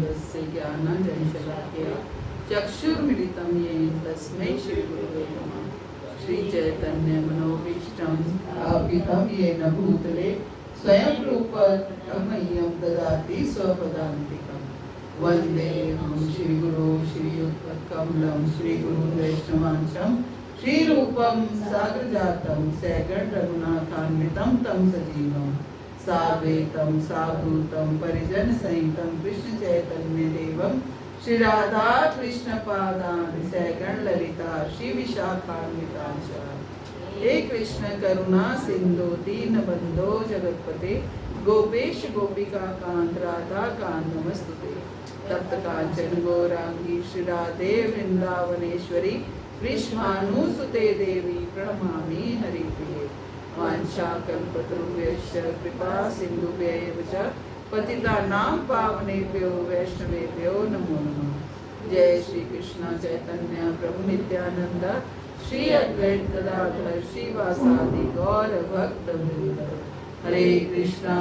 तस्य ज्ञानाञ्जनशलाकया चक्षुर्मिलितं येन तस्मै श्रीगुरवे नमः। श्रीचैतन्यमनोभीष्टं स्थापितं येन भूतले स्वयं रूपं मह्यं ददाति स्वपदान्तिकं। वन्देऽहं श्रीगुरो श्रीयुतकमलं श्रीगुरुं वैष्णवांशं श्रीरूपं साग्रजातं सैगण रघुनाथान्वितं तं सजीवं साद्वैतं साधूतं परिजन सहितं कृष्ण चैतन्य देवं श्री राधा कृष्ण पादान् सैगण ललिता श्री विशाखान्वितांश। हे कृष्ण करुणा सिंधु दीनबंधो जगतपते गोपेश गोपिका कांत राधा कांत नमस्तुते। तप्त कांचन गौरांगी श्री राधे वृंदावनेश्वरी वृषभानुसुते देवी प्रणमामि हरिप्रिये। वाञ्छाकल्पतरुभ्यश्च कृपा सिन्धुभ्यैव च पतितानां पावनेभ्यो वैष्णवेभ्यो नमो नमः। जय श्री कृष्ण चैतन्य प्रभु नित्यानंद श्री अद्वैत गदाधर श्रीवासादि गौर भक्त वृंद। हरे कृष्णा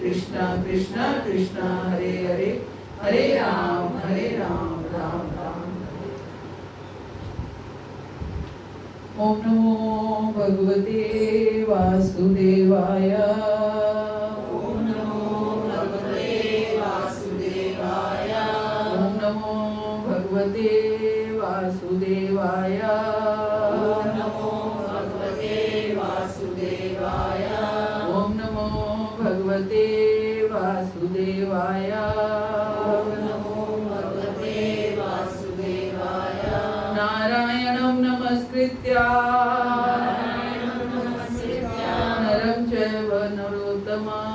कृष्णा कृष्णा हरे हरे हरे राम राम राम हरे। ओम नमो भगवते वासुदेवाय। ओम नमो भगवते वासुदेवाय। ओम नमो भगवते वासुदेवाय। ओम नमो भगवते वासुदेवाय। ओम नमो भगवते वासुदेवाय। ओम नमो भगवते वासुदेवाय। नारायणं नमस्कृत्य नरं चैव नरोत्तमं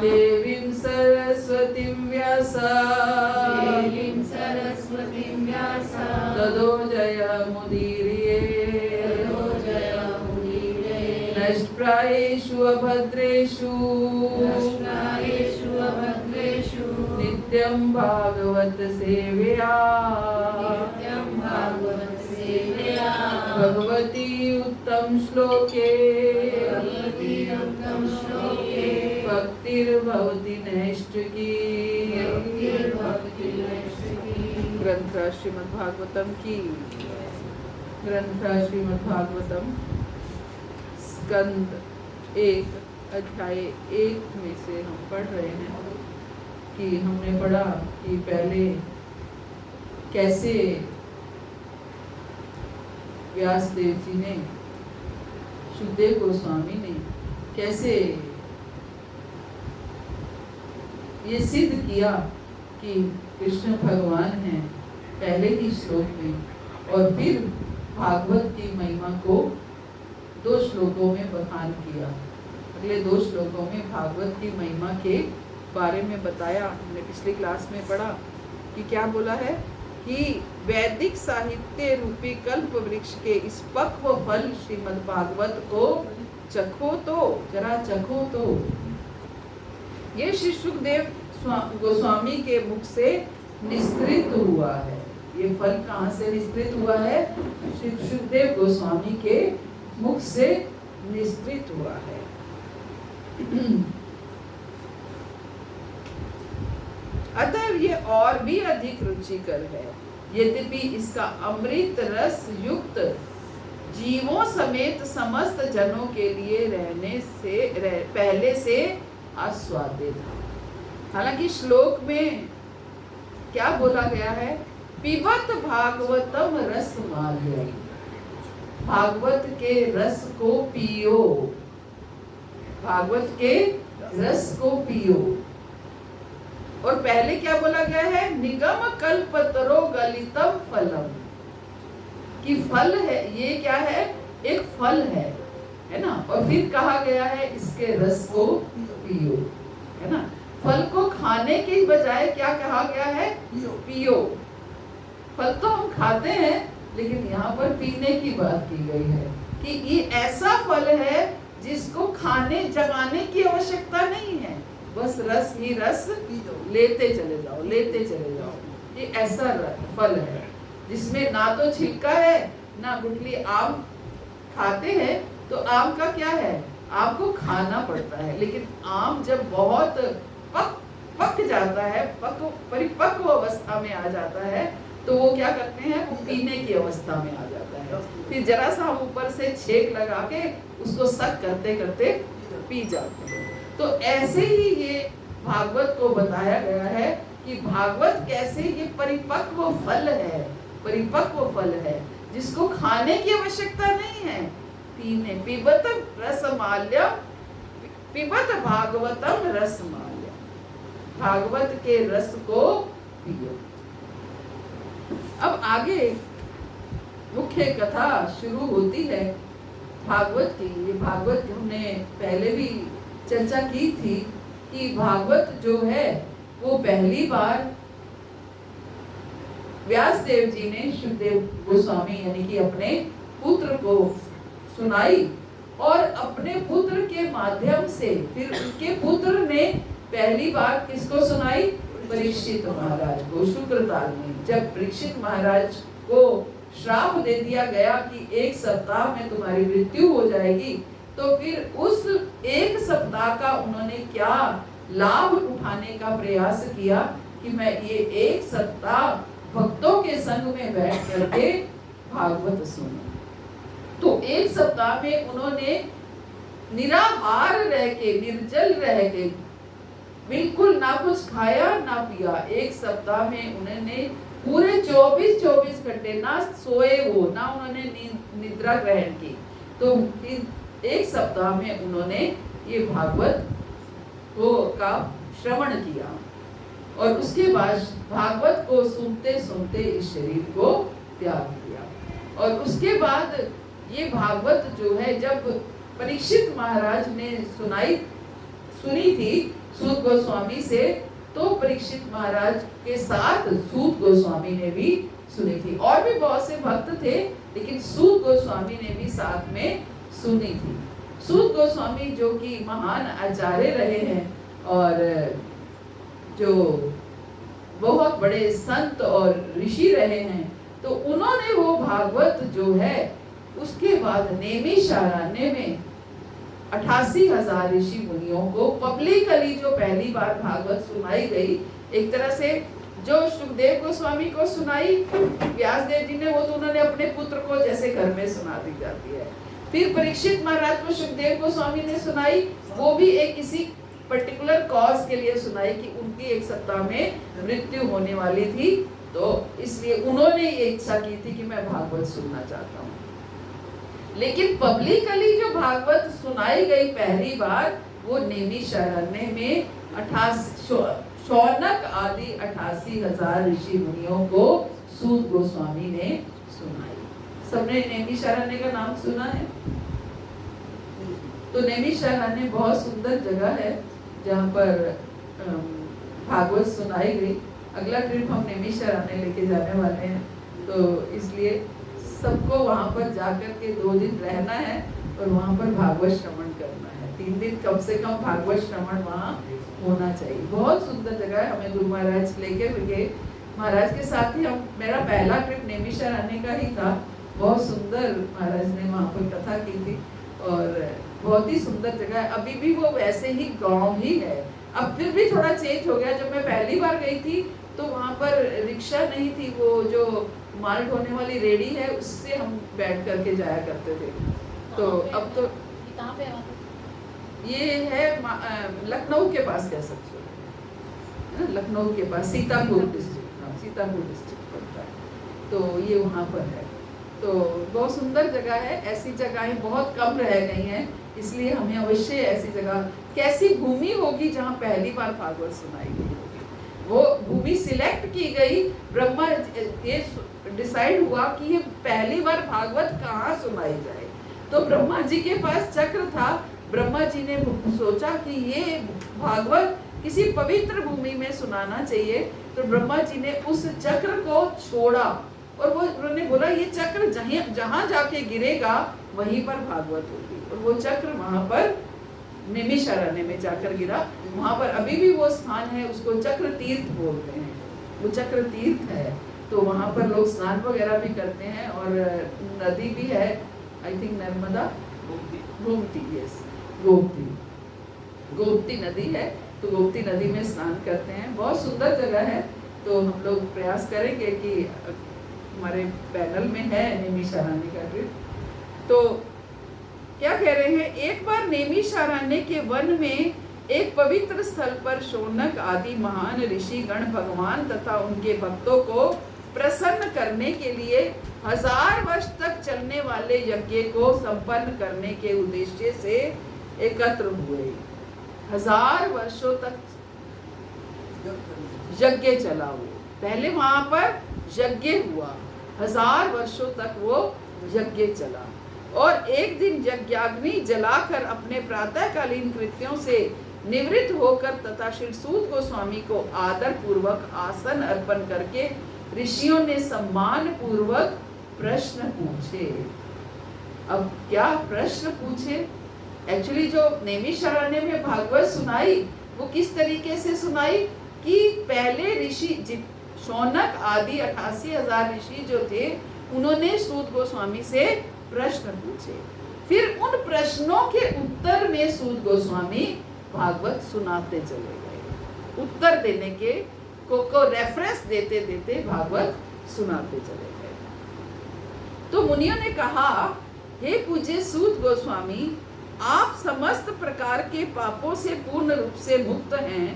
देवीं सरस्वतीं व्यास ततो जयमुदीरये। नष्टप्रायेषु अभद्रेषु नित्यं भागवत सेवया भगवती उत्तम श्लोके भक्तिर्भवति नैष्ठिकी। ग्रंथ श्रीमद्भागवतम की ग्रंथ श्रीमद्भागवतम स्कंद 1 अध्याय 1 में से हम पढ़ रहे हैं कि हमने पढ़ा कि पहले कैसे व्यासदेव जी ने शुद्धदेव गोस्वामी ने कैसे ये सिद्ध किया कि कृष्ण भगवान हैं पहले ही श्लोक में, और फिर भागवत की महिमा को 2 श्लोकों में बखान किया। अगले 2 श्लोकों में भागवत की महिमा के बारे में बताया। हमने पिछली क्लास में पढ़ा कि क्या बोला है कि वैदिक साहित्य रूपी कल्प वृक्ष के इस पक्व फल श्रीमद् भागवत को चखो तो, जरा चखो तो। ये श्री सुखदेव गोस्वामी के मुख से निस्तृत हुआ है। ये फल कहाँ से निस्तृत हुआ है? श्री सुखदेव गोस्वामी के मुख से निस्तृत हुआ है। अतः ये और भी अधिक रुचिकर है, यद्यपि इसका अमृत रस युक्त जीवों समेत समस्त जनों के लिए पहले से आस्वाद्य था। हालांकि श्लोक में क्या बोला गया है? पिबत भागवतम रस माल्यम, भागवत के रस को पियो, भागवत के रस को पियो। और पहले क्या बोला गया है? निगम कल्पतरो गलितम फलम, कि फल है, ये क्या है? एक फल है ना। और फिर कहा गया है इसके रस को पियो, है ना। फल को खाने के बजाय क्या कहा गया है? पियो। फल तो हम खाते हैं, लेकिन यहाँ पर पीने की बात की गई है कि ये ऐसा फल है जिसको खाने जगाने की आवश्यकता नहीं है, बस रस ही रस लेते चले जाओ, लेते चले जाओ। ये ऐसा फल है जिसमें ना तो छिलका है ना गुठली। आम खाते हैं तो आम का क्या है? आपको खाना पड़ता है, लेकिन आम जब बहुत पक पक जाता है, परिपक्व अवस्था में आ जाता है, तो वो क्या करते हैं, वो पीने की अवस्था में आ जाता है। फिर जरा सा हम ऊपर से छेक लगा के उसको सक करते करते पी जाते हैं। तो ऐसे ही ये भागवत को बताया गया है कि भागवत कैसे ये परिपक्व फल है, परिपक्व फल है, जिसको खाने की आवश्यकता नहीं है, पीने। पिबत रसमाल्य, पिबत भागवतम रसमाल्य, भागवत के रस को पियो। अब आगे मुख्य कथा शुरू होती है भागवत की। ये भागवत हमने पहले भी चर्चा की थी कि भागवत जो है वो पहली बार व्यास देव जी ने शुकदेव गोस्वामी यानी कि अपने पुत्र को सुनाई, और अपने पुत्र के माध्यम से फिर उनके पुत्र ने पहली बार किसको सुनाई, परीक्षित महाराज को। शुक्रताल में जब परीक्षित महाराज को श्राप दे दिया गया कि 1 सप्ताह में तुम्हारी मृत्यु हो जाएगी, तो फिर उस 1 सप्ताह का उन्होंने क्या लाभ उठाने का प्रयास किया कि मैं ये 1 सप्ताह भक्तों के संग में बैठ करके भागवत सुनूं। तो 1 सप्ताह में उन्होंने निराहार रह के, निर्जल रह के, बिल्कुल ना कुछ खाया ना पिया, 1 सप्ताह में उन्होंने पूरे 24 घंटे ना सोए वो, ना उन्होंने निद्रा ग्रहण की। तो 1 सप्ताह में उन्होंने ये भागवत को का श्रवण किया, और उसके बाद भागवत को सुनते सुनते इस शरीर को त्याग दिया। और उसके बाद ये भागवत जो है जब परीक्षित महाराज ने सुनी थी सूत गोस्वामी से, तो परीक्षित महाराज के साथ सूत गोस्वामी ने भी सुनी थी। और भी बहुत से भक्त थे, लेकिन सूत गोस्वामी ने भी साथ में सुनी थी। सूत गोस्वामी जो कि महान आचार्य रहे हैं और जो बहुत बड़े संत और ऋषि रहे हैं, तो उन्होंने वो भागवत जो है उसके बाद नैमिषारण्य में 88,000 ऋषि मुनियों को पब्लिकली जो पहली बार भागवत सुनाई गई, एक तरह से जो सुखदेव गोस्वामी को सुनाई व्यास देव जी ने, वो तो उन्होंने अपने पुत्र को जैसे घर में सुना दी जाती है। फिर परीक्षित महाराज को सुखदेव गोस्वामी ने सुनाई, वो भी एक किसी पर्टिकुलर कॉज के लिए सुनाई कि उनकी 1 सप्ताह में मृत्यु होने वाली थी, तो इसलिए उन्होंने ये इच्छा की थी कि मैं भागवत सुनना चाहता हूँ। लेकिन पब्लिकली जो भागवत सुनाई गई पहली बार, वो नैमिषारण्य में 88 शौनक आदि 88,000 ऋषि मुनियों को सूत गोस्वामी ने सुनाई। सबने नैमिषारण्य का नाम सुना है? तो नैमिषारण्य बहुत सुंदर जगह है जहाँ पर भागवत सुनाई गई। अगला ट्रिप हम नैमिषारण्य लेके जाने वाले हैं, तो इसलिए सबको वहाँ पर जाकर के 2 दिन रहना है और वहाँ पर भागवत श्रवण करना है। 3 दिन कम से कम भागवत श्रवण वहाँ होना चाहिए। बहुत सुंदर जगह है। हमें गुरु महाराज लेके गए, महाराज के साथ ही मेरा पहला ट्रिप नैमिषारण्य का ही था। बहुत सुंदर महाराज ने वहाँ पर कथा की थी और बहुत ही सुंदर जगह है। अभी भी वो वैसे ही गाँव ही है, अब फिर भी थोड़ा चेंज हो गया। जब मैं पहली बार गई थी तो वहाँ पर रिक्शा नहीं थी, वो जो माल ढोने वाली रेडी है उससे हम बैठ करके जाया करते थे। तो अब तो कहाँ पे है? ये है लखनऊ के पास कह सकते हो, लखनऊ के पास सीतापुर डिस्ट्रिक्ट, हाँ सीतापुर डिस्ट्रिक्ट पड़ता है। तो ये वहाँ पर है। तो बहुत सुंदर जगह है। ऐसी जगहें बहुत कम रह गई हैं, इसलिए हमें अवश्य ऐसी जगह, कैसी भूमि होगी जहाँ पहली बार भागवत सुनाई गई होगी, वो भूमि सिलेक्ट की गई। ब्रह्मा ये डिसाइड हुआ कि ये पहली बार भागवत कहाँ सुनाई जाए। तो ब्रह्मा जी के पास चक्र था। ब्रह्मा जी ने सोचा कि ये भागवत किसी पवित्र भूमि में सुनाना चाहिए। तो ब्रह्मा जी ने उस चक्र को छोड़ा और वो उन्होंने बोला ये चक्र जहाँ जाके गिरेगा वहीं पर भागवत होगी। और वो चक्र वहाँ पर नैमिषारण्य में जाकर गिरा। वहाँ पर अभी भी वो स्थान है, उसको चक्र तीर्थ बोलते हैं। वो चक्र तीर्थ है, तो वहाँ पर लोग स्नान वगैरह भी करते हैं। और नदी भी है, I think Narmada, Gomti, yes Gomti नदी है। तो गोमती नदी में स्नान करते हैं। बहुत सुंदर जगह है। तो हम लोग प्रयास करेंगे कि हमारे पैनल में है नैमिषारण्य का ट्रिप। तो क्या कह रहे हैं, एक बार नैमिषारण्य के वन में एक पवित्र स्थल पर शौनक आदि महान ऋषि गण भगवान तथा उनके भक्तों को प्रसन्न करने के लिए 1000 वर्ष तक चलने वाले यज्ञ को संपन्न करने के उद्देश्य से एकत्र हुए। 1000 वर्षों तक यज्ञ चला। वो पहले वहां पर यज्ञ हुआ, 1000 वर्षों तक वो यज्ञ चला। और एक दिन यज्ञाग्नि जलाकर अपने प्रातःकालीन कृत्यों से निवृत्त होकर तथा श्री सूत गोस्वामी को आदर पूर्वक आसन अर्पण करके ऋषियों ने सम्मान पूर्वक प्रश्न पूछे। अब क्या प्रश्न पूछे? एक्चुअली जो नैमिषारण्य में भागवत सुनाई वो किस तरीके से सुनाई कि पहले ऋषि शौनक आदि 88,000 ऋषि जो थे उन्होंने सूत गोस्वामी से प्रश्न पूछे। फिर उन प्रश्नों के उत्तर में सूत गोस्वामी भागवत सुनाते चले गए। उत्तर देने के को रेफरेंस देते देते भागवत सुनाते चले गए। तो मुनियों ने कहा, हे पूज्य सूत गोस्वामी, आप समस्त प्रकार के पापों से पूर्ण रूप से मुक्त हैं।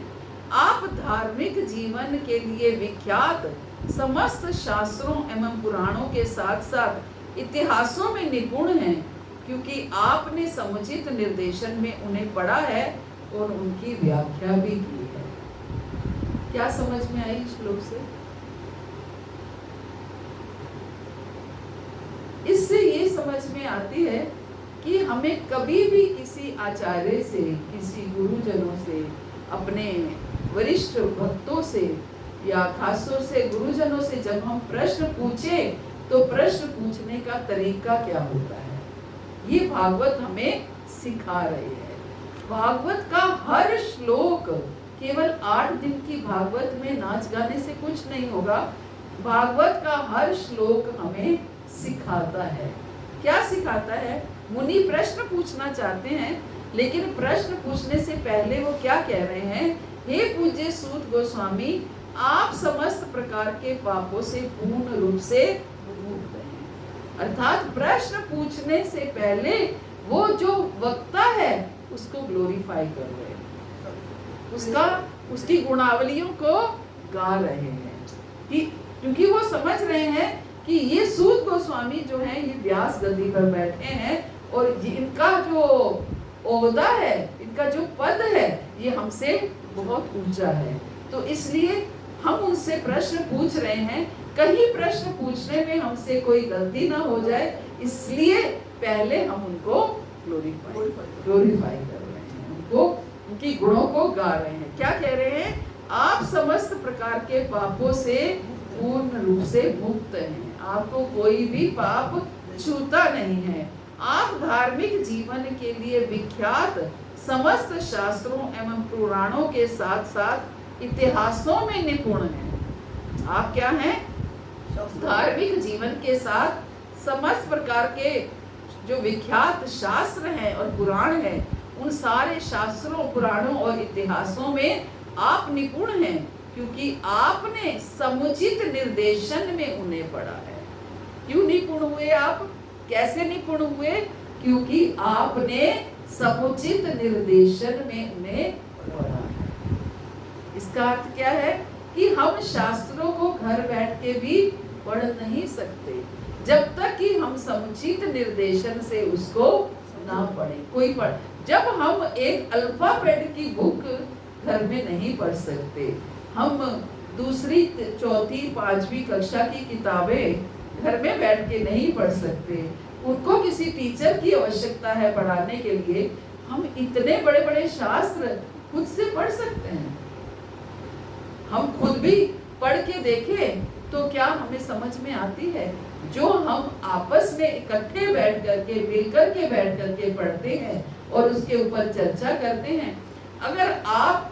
आप धार्मिक जीवन के लिए विख्यात समस्त शास्त्रों एवं पुराणों के साथ साथ इतिहासों में निपुण हैं, क्योंकि आपने समुचित निर्देशन में उन्हें पढ़ा है और उनकी व्याख्या भी की है। क्या समझ में आई श्लोक से? इससे ये समझ में आती है कि हमें कभी भी किसी आचार्य से, किसी गुरुजनों से, अपने वरिष्ठ भक्तों से या खासतौर से गुरुजनों से जब हम प्रश्न पूछे तो प्रश्न पूछने का तरीका क्या होता है, ये भागवत हमें सिखा रही है। भागवत का हर श्लोक, केवल 8 दिन की भागवत में नाच गाने से कुछ नहीं होगा। भागवत का हर श्लोक हमें सिखाता है। क्या सिखाता है? मुनि प्रश्न पूछना चाहते हैं, लेकिन प्रश्न पूछने से पहले वो क्या कह रहे हैं, हे पूज्य सूत गोस्वामी, आप समस्त प्रकार के पापों से पूर्ण रूप से मुक्त हैं। अर्थात प्रश्न पूछने से पहले वो जो वक्ता है उसको ग्लोरीफाई कर रहे हैं, उसकी गुणावलियों को गा रहे हैं, कि क्योंकि वो समझ रहे हैं कि ये सूत गोस्वामी जो हैं ये व्यास गद्दी पर बैठे हैं और इनका जो ओहदा है, इनका जो पद है, ये हमसे बहुत ऊंचा है। तो इसलिए हम उनसे प्रश्न पूछ रहे हैं, कहीं प्रश्न पूछने में हमसे कोई गलती ना हो जाए, इसलिए पहले हम उनको ग्लोरीफाई कर रहे हैं, उनको उनकी गुणों को गा रहे हैं। क्या कह रहे हैं? आप समस्त प्रकार के पापों से पूर्ण रूप से मुक्त हैं, आपको कोई भी पाप छूता नहीं है। आप धार्मिक जीवन के लिए विख्यात समस्त शास्त्रों एवं पुराणों के साथ साथ इतिहासों में निपुण हैं। आप क्या हैं? धार्मिक जीवन के साथ समस्त प्रकार के जो विख्यात शास्त्र हैं और पुराण हैं, उन सारे शास्त्रों, पुराणों और इतिहासों में आप निपुण हैं, क्योंकि आपने समुचित निर्देशन में उन्हें पढ़ा है। क्यों निपुण हुए आप? कैसे निपुण हुए? क्योंकि आपने समुचित निर्देशन में उन्हें पढ़ा है। इसका अर्थ क्या है कि हम शास्त्रों को घर बैठ के भी पढ़ नहीं सकते जब तक कि हम समुचित निर्देशन से उसको ना पढ़ें। कोई पढ़, जब हम एक अल्फाबेट की बुक घर में नहीं पढ़ सकते, हम दूसरी, चौथी, 5वीं कक्षा की किताबें घर में बैठ के नहीं पढ़ सकते, उनको किसी टीचर की आवश्यकता है पढ़ाने के लिए, हम इतने बड़े बड़े शास्त्र खुद से पढ़ सकते हैं। हम खुद भी पढ़ के देखें तो क्या हमें समझ में आती है? जो हम आपस में इकट्ठे बैठ करके, मिलकर के बैठ करके पढ़ते हैं और उसके ऊपर चर्चा करते हैं, अगर आप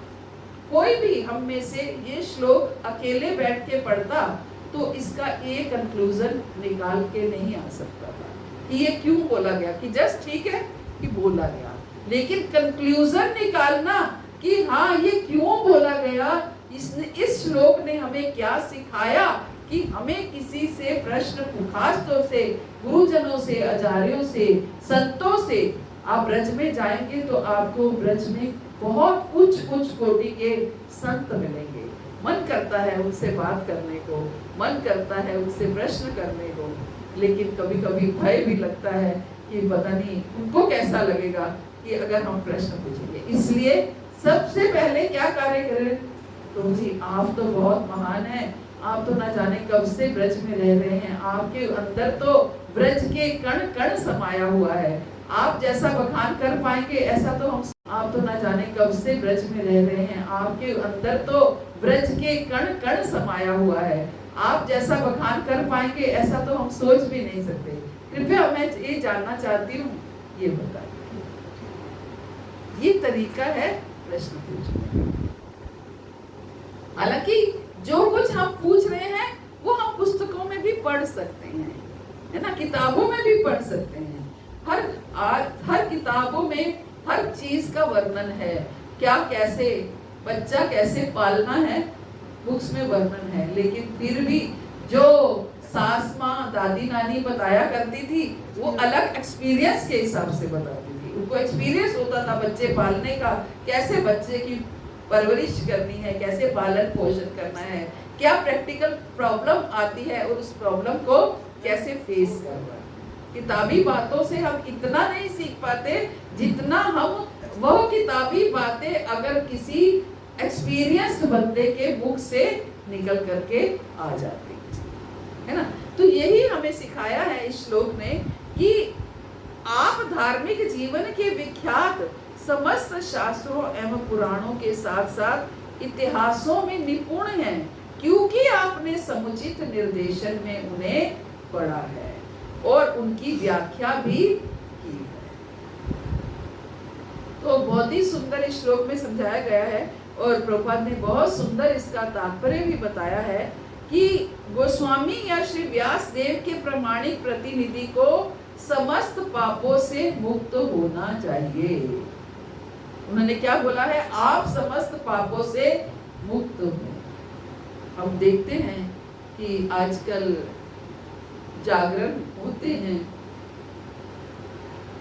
कोई भी हम में से ये श्लोक अकेले बैठ के पढ़ता तो इसका एक कंक्लूजन निकाल के नहीं आ सकता था कि ये क्यों बोला गया, कि जस्ट ठीक है कि बोला गया, लेकिन कंक्लूजन निकालना कि हाँ ये क्यों बोला गया, इस श्लोक ने हमें क्या सिखाया कि हमें किसी से प्रश्न, खासतौर से गुरुजनों से, आचार्यों से, संतों से। आप ब्रज में जाएंगे तो आपको ब्रज में बहुत उच्च कोटि के संत मिलेंगे। मन करता है उनसे बात करने को, मन करता है उनसे प्रश्न करने को, लेकिन कभी कभी भय भी लगता है कि पता नहीं उनको कैसा लगेगा कि अगर हम प्रश्न पूछेंगे। इसलिए सबसे पहले क्या कार्य करें, तो जी आप तो बहुत महान हैं, आप तो ना जाने कब से ब्रज में रह रहे हैं, आपके अंदर तो ब्रज के कण कण समाया हुआ है, आप जैसा बखान कर पाएंगे ऐसा तो हम, आप तो ना जाने कब से ब्रज में रह रहे हैं, आपके अंदर तो ब्रज के कण कण समाया हुआ है, आप जैसा बखान कर पाएंगे ऐसा तो हम सोच भी नहीं सकते। कृपया मैं ये जानना चाहती हूँ, ये बताइए। ये तरीका है प्रश्न पूछने का। हालांकि जो कुछ हम पूछ रहे हैं वो हम पुस्तकों में भी पढ़ सकते हैं, है ना, किताबों में भी पढ़ सकते हैं। हर किताबों में हर चीज का वर्णन है, क्या कैसे बच्चा कैसे पालना है बुक्स में वर्णन है, लेकिन फिर भी जो सास माँ दादी नानी बताया करती थी वो अलग एक्सपीरियंस के हिसाब से बताती थी। उनको एक्सपीरियंस होता था बच्चे पालने का, कैसे बच्चे की परवरिश करनी है, कैसे पालन पोषण करना है, क्या प्रैक्टिकल प्रॉब्लम आती है और उस प्रॉब्लम को कैसे फेस करना है। किताबी बातों से हम इतना नहीं सीख पाते जितना हम वह किताबी बातें अगर किसी एक्सपीरियंस्ड बंदे के मुख से निकल करके आ जाती है ना। तो यही हमें सिखाया है इस श्लोक ने कि आप धार्मिक जीवन के विख्यात समस्त शास्त्रों एवं पुराणों के साथ साथ इतिहासों में निपुण हैं, क्योंकि आपने समुचित निर्देशन में उन्हें पढ़ा है और उनकी व्याख्या भी की है। तो बहुत ही सुंदर इस श्लोक में समझाया गया है और प्रभुपाद ने बहुत सुंदर इसका तात्पर्य भी बताया है कि गोस्वामी या श्री व्यास देव के प्रामाणिक प्रतिनिधि को समस्त पापों से मुक्त होना चाहिए। उन्होंने क्या बोला है, आप समस्त पापों से मुक्त हो। हम देखते हैं कि आजकल जागरण होते हैं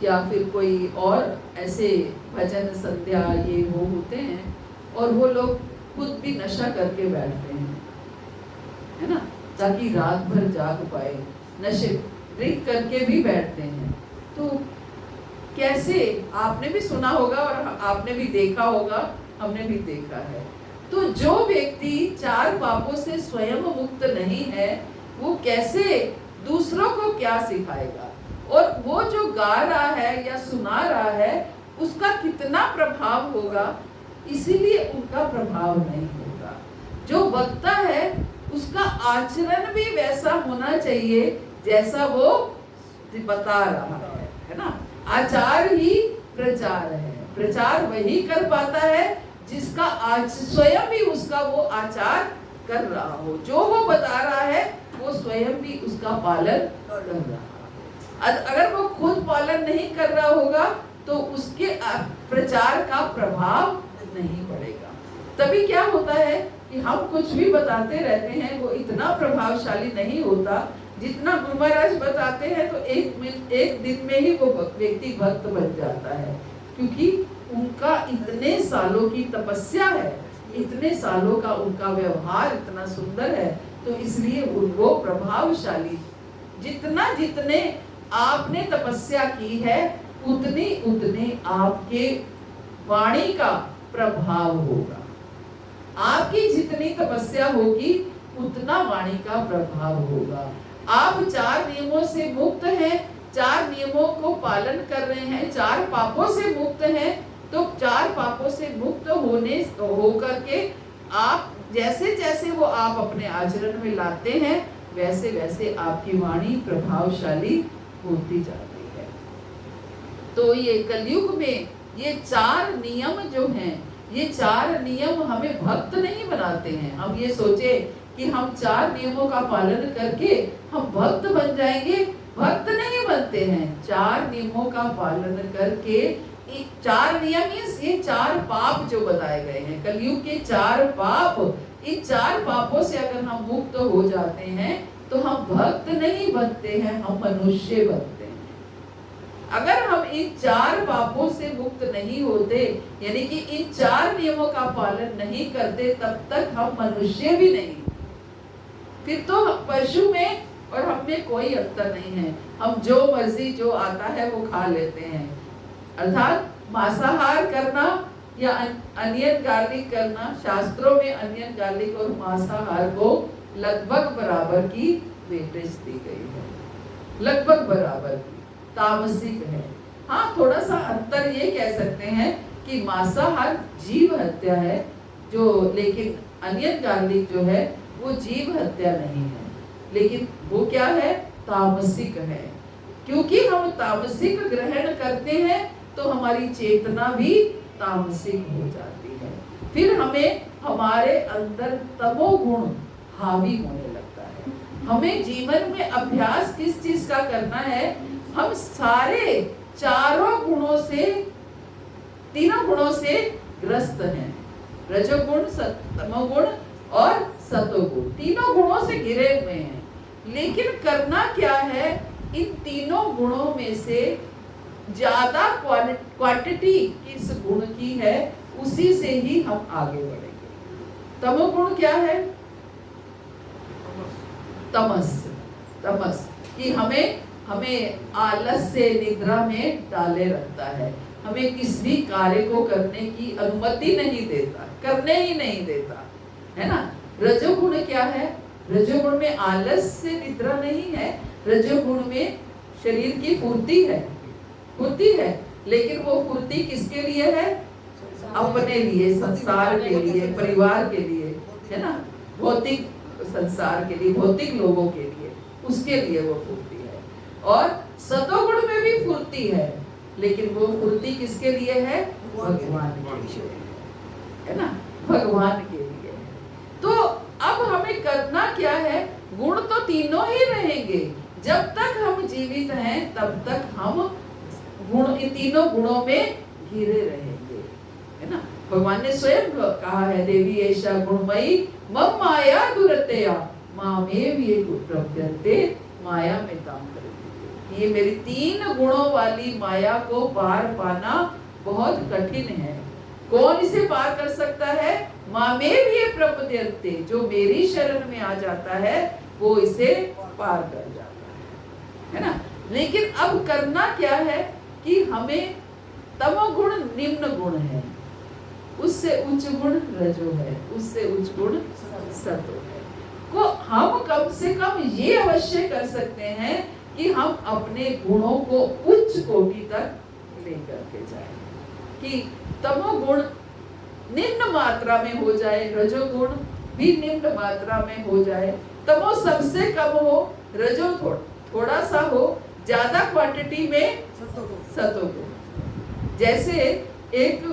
या फिर कोई और ऐसे भजन संध्या ये वो होते हैं और वो लोग खुद भी नशा करके बैठते हैं, है ना, ताकि रात भर जाग पाए, नशे ड्रिंक करके भी बैठते हैं। तो कैसे, आपने भी सुना होगा और आपने भी देखा होगा, हमने भी देखा है। तो जो व्यक्ति 4 पापों से स्वयं मुक्त नहीं है वो कैसे दूसरों को क्या सिखाएगा, और वो जो गा रहा है या सुना रहा है उसका कितना प्रभाव होगा, इसीलिए उनका प्रभाव नहीं होगा। जो वक्ता है उसका आचरण भी वैसा होना चाहिए जैसा वो बता रहा है ना। आचार ही प्रचार है, प्रचार वही कर पाता है जिसका आज स्वयं भी उसका वो आचार कर रहा हो, जो वो बता रहा है वो स्वयं भी उसका पालन कर रहा है। अगर वो खुद पालन नहीं कर रहा होगा तो उसके प्रचार का प्रभाव नहीं पड़ेगा। तभी क्या होता है कि हम कुछ भी बताते रहते हैं वो इतना प्रभावशाली नहीं होता जितना गुरु महाराज बताते हैं। तो एक दिन में ही वो व्यक्ति भक्त बन जाता है, क्योंकि उनका इतने सालों की तपस्या है, इतने सालों का उनका व्यवहार इतना सुंदर है, तो इसलिए वो प्रभावशाली। जितने आपने तपस्या की है उतने आपके वाणी का प्रभाव होगा। आपकी जितनी तपस्या होगी उतना वाणी का प्रभाव होगा। आप 4 नियमों से मुक्त हैं, 4 नियमों को पालन कर रहे हैं, 4 पापों से मुक्त हैं, तो 4 पापों से मुक्त होकर के आप जैसे जैसे वो आप अपने आचरण में लाते हैं वैसे वैसे आपकी वाणी प्रभावशाली होती जाती है। तो ये कलयुग में ये 4 नियम जो हैं, ये 4 नियम हमें भक्त नहीं बनाते हैं। हम ये सोचे कि हम 4 नियमों का पालन करके हम भक्त बन जाएंगे, भक्त नहीं बनते हैं। 4 नियमों का पालन करके चार नियम मीन्स ये चार पाप जो बताए गए हैं, कलयुग के चार पाप, इन चार पापों से अगर हम मुक्त हो जाते हैं तो हम भक्त नहीं बनते हैं, हम मनुष्य बनते हैं। अगर हम इन चार पापों से मुक्त नहीं होते, यानी कि इन चार नियमों का पालन नहीं करते, तब तक हम मनुष्य भी नहीं, फिर तो पशु में और हम में कोई अंतर नहीं है। हम जो मर्जी जो आता है वो खा लेते हैं। अर्थात मांसाहार करना या अनियन गार्लिक करना, शास्त्रों में अनियन गार्लिक और मांसाहार को लगभग बराबर की वेटेज दी गई है, लगभग बराबर की, तामसिक है। हाँ, थोड़ा सा अंतर ये कह सकते हैं कि मांसाहार जीव हत्या है जो, लेकिन अनियन गार्लिक जो है वो जीव हत्या नहीं है, लेकिन वो क्या है, तामसिक है। क्योंकि हम तामसिक ग्रहण करते हैं तो हमारी चेतना भी तामसिक हो जाती है, फिर हमें हमारे अंदर तमोगुण हावी होने लगता है। हमें जीवन में अभ्यास किस चीज का करना है, हम सारे चारों गुणों से, तीनों गुणों से ग्रस्त हैं, रजोगुण, तमोगुण और सतोगुण, तीनों गुणों से घिरे हुए हैं। लेकिन करना क्या है, इन तीनों गुणों में से ज्यादा क्वांटिटी किस गुण की है उसी से ही हम आगे बढ़ेंगे। तमोगुण क्या है, तमस, तमस कि हमें आलस से निद्रा में डाले रखता है, हमें किसी भी कार्य को करने की अनुमति नहीं देता, करने ही नहीं देता, है ना। रजोगुण क्या है, रजोगुण में आलस से निद्रा नहीं है, रजोगुण में शरीर की फुर्ती है, फुर्ती है, लेकिन वो फुर्ती किसके लिए है, अपने लिए, संसार के लिए, परिवार के लिए, है ना, भौतिक संसार के लिए, भौतिक लोगों के लिए, उसके लिए वो फुर्ती है। और सतोगुण में भी फुर्ती है, लेकिन वो फुर्ती किसके लिए है, भगवान के लिए, है ना, भगवान के लिए। तो अब हमें करना क्या है, गुण तो तीनों ही रहेंगे, जब तक हम जीवित हैं तब तक हम गुण, इन तीनों गुणों में घिरे रहेंगे, है ना। भगवान ने स्वयं कहा है, देवी ऐसा गुणमयी मम माया दुरतया मामेव ये प्रपद्यन्ते माया में ताम करती। ये मेरी तीन गुणों वाली माया को पार पाना बहुत कठिन है। कौन इसे पार कर सकता है, मामेव ये प्रपद्यन्ते, जो मेरी शरण में आ जाता है वो इसे पार कर जाता है ना। लेकिन अब करना क्या है कि हमें, तमोगुण निम्न गुण है, उससे उच्च गुण रजो है, उससे उच्च गुण सतो है, को हम कम से कम ये अवश्य कर सकते हैं कि हम अपने गुणों को उच्च कोटि तक लेकर के जाएं, कि तमोगुण निम्न मात्रा में हो जाए, रजोगुण भी निम्न मात्रा में हो जाए, तमो सबसे कम हो, रजो थोड़ा सा हो, ज्यादा क्वांटिटी में सतोगुण। जैसे एक